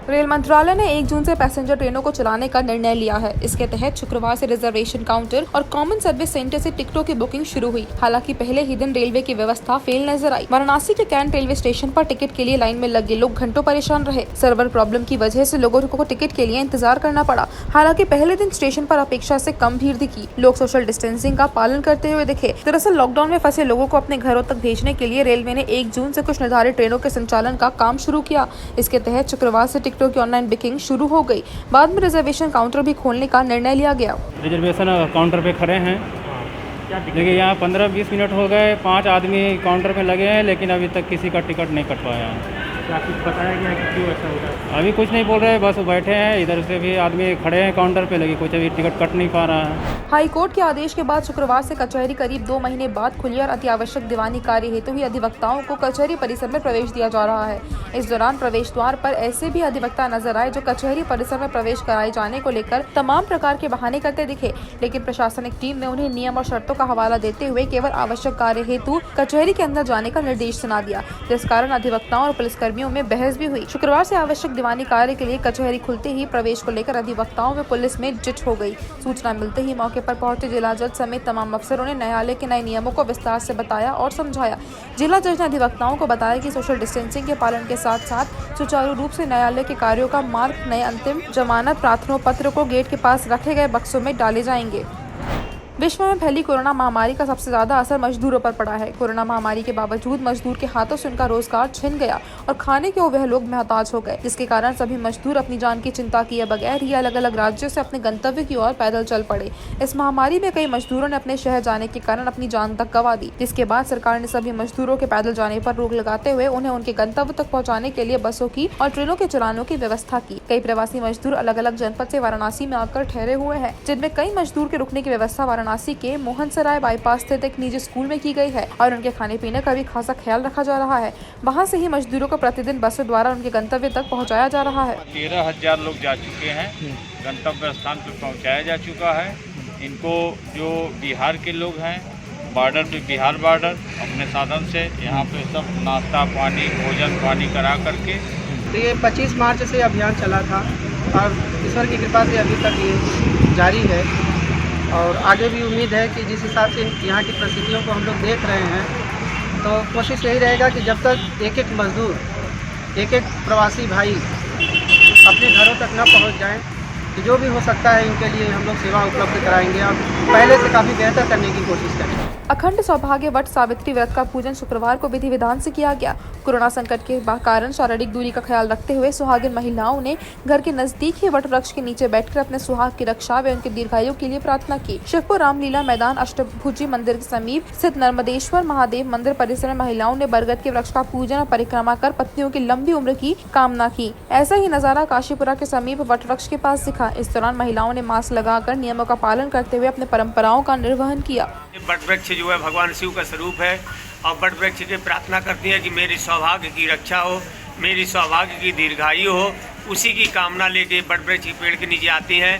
Rail मंत्रालय ने 1 जून से पैसेंजर ट्रेनों को चलाने का निर्णय लिया है। इसके तहत शुक्रवार से रिजर्वेशन काउंटर और कॉमन सर्विस सेंटर से टिकटों की बुकिंग शुरू हुई। हालांकि पहले ही दिन रेलवे की व्यवस्था फेल नजर आई। वाराणसी के कैंट रेलवे स्टेशन पर टिकट के लिए लाइन में लगे लोग घंटों परेशान रहे। सर्वर प्रॉब्लम की वजह से लोगों को टिकट के लिए इंतजार करना पड़ा। हालांकि पहले दिन स्टेशन पर अपेक्षा से कम भीड़ दिखी। लोग सोशल डिस्टेंसिंग का पालन करते हुए दिखे। दरअसल लॉकडाउन में फंसे लोगों को अपने घरों तक भेजने के लिए रेलवे ने 1 जून से कुछ निर्धारित ट्रेनों के संचालन का काम शुरू किया। इसके तहत शुक्रवार से टिकटों की ऑनलाइन बुकिंग शुरू हो गई। बाद में रिजर्वेशन काउंटर भी खोलने का निर्णय लिया गया। रिजर्वेशन काउंटर पे खड़े हैं, देखिए यहाँ 15-20 मिनट हो गए, 5 आदमी काउंटर पे लगे हैं, लेकिन अभी तक किसी का टिकट नहीं कट पाया। क्या कुछ बताया गया कि क्यों ऐसा हो रहा है? अभी कुछ नहीं बोल रहे, बस बैठे हैं। इधर से भी आदमी खड़े हैं काउंटर पे, लेकिन कुछ अभी टिकट कट नहीं पा रहा है। हाई कोर्ट के आदेश के बाद शुक्रवार से कचहरी करीब 2 महीने बाद खुली और अति आवश्यक दीवानी कार्य हेतु ही अधिवक्ताओं को कचहरी परिसर में प्रवेश दिया जा रहा है। इस दौरान प्रवेश द्वार पर ऐसे भी अधिवक्ता नजर आए जो कचहरी परिसर में प्रवेश कराए जाने को लेकर तमाम प्रकार के बहाने करते दिखे, लेकिन प्रशासनिक टीम ने उन्हें नियम और शर्तों का हवाला देते हुए केवल आवश्यक कार्य हेतु कचहरी के अंदर जाने का निर्देश सुना दिया, जिस कारण अधिवक्ताओं और पुलिसकर्मियों में बहस भी हुई। शुक्रवार से आवश्यक दीवानी कार्य के लिए कचहरी खुलते ही प्रवेश को लेकर अधिवक्ताओं व पुलिस में जुट हो गई। सूचना मिलते ही मौके पर पहुंचे जिला जज समेत तमाम अफसरों ने न्यायालय के नए नियमों को विस्तार से बताया और समझाया। जिला जज ने अधिवक्ताओं को बताया कि सोशल डिस्टेंसिंग के पालन के साथ साथ सुचारू रूप से न्यायालय के कार्यों का मार्ग नए अंतिम जमानत प्रार्थना पत्र को गेट के पास रखे गए बक्सों में डाले जाएंगे। विश्व में फैली कोरोना महामारी का सबसे ज्यादा असर मजदूरों पर पड़ा है। कोरोना महामारी के बावजूद मजदूर के हाथों से उनका रोजगार छिन गया और खाने के वह लोग मोहताज हो गए, जिसके कारण सभी मजदूर अपनी जान की चिंता किए बगैर ही अलग अलग राज्यों से अपने गंतव्य की ओर पैदल चल पड़े। इस महामारी में कई मजदूरों ने अपने शहर जाने के कारण अपनी जान तक गंवा दी, जिसके बाद सरकार ने सभी मजदूरों के पैदल जाने पर रोक लगाते हुए उन्हें उनके गंतव्य तक पहुँचाने के लिए बसों की और ट्रेनों के चलानों की व्यवस्था की। कई प्रवासी मजदूर अलग अलग जनपद से वाराणसी में आकर ठहरे हुए हैं, जिनमें कई मजदूर के रुकने की व्यवस्था वाराणसी के मोहन सराय बाईपास स्थित एक निजी स्कूल में की गई है और उनके खाने पीने का भी खासा ख्याल रखा जा रहा है। वहां से ही मजदूरों को प्रतिदिन बसों द्वारा उनके गंतव्य तक पहुंचाया जा रहा है। 13,000 लोग जा चुके हैं, गंतव्य स्थान पर पहुंचाया जा चुका है। इनको जो बिहार के लोग हैं, बॉर्डर पे बिहार बॉर्डर अपने साधन से यहाँ पे सब नाश्ता पानी भोजन पानी करा करके। तो ये 25 मार्च से अभियान चला था और ईश्वर की कृपा से अभी तक ये जारी है और आगे भी उम्मीद है कि जिस हिसाब से यहाँ की परिस्थितियों को हम लोग देख रहे हैं, तो कोशिश यही रहेगा कि जब तक एक एक मजदूर, एक एक प्रवासी भाई अपने घरों तक न पहुँच जाएं, तो जो भी हो सकता है इनके लिए हम लोग सेवा उपलब्ध कराएंगे और पहले से काफ़ी बेहतर करने की कोशिश करेंगे। अखंड सौभाग्य वट सावित्री व्रत का पूजन शुक्रवार को विधि विधान से किया गया। कोरोना संकट के कारण शारीरिक दूरी का ख्याल रखते हुए सुहागिन महिलाओं ने घर के नजदीक ही वट वृक्ष के नीचे बैठकर अपने सुहाग की रक्षा व उनके दीर्घायु के लिए प्रार्थना की। शिवपुर रामलीला मैदान अष्टभुजी मंदिर के समीप स्थित नर्मदेश्वर महादेव मंदिर परिसर में महिलाओं ने बरगद के वृक्ष का पूजन और परिक्रमा कर पत्नियों की लंबी उम्र की कामना की। ऐसा ही नजारा काशीपुरा के समीप वट वृक्ष के पास दिखा। इस दौरान महिलाओं ने मास्क लगाकर नियमों का पालन करते हुए अपने परंपराओं का निर्वहन किया। वट वृक्ष जो है भगवान शिव का स्वरूप है और वट वृक्ष की प्रार्थना करती है कि मेरी सौभाग्य की रक्षा हो, मेरी सौभाग्य की दीर्घायु हो। उसी की कामना लेके वट वृक्ष के पेड़ के नीचे आती हैं।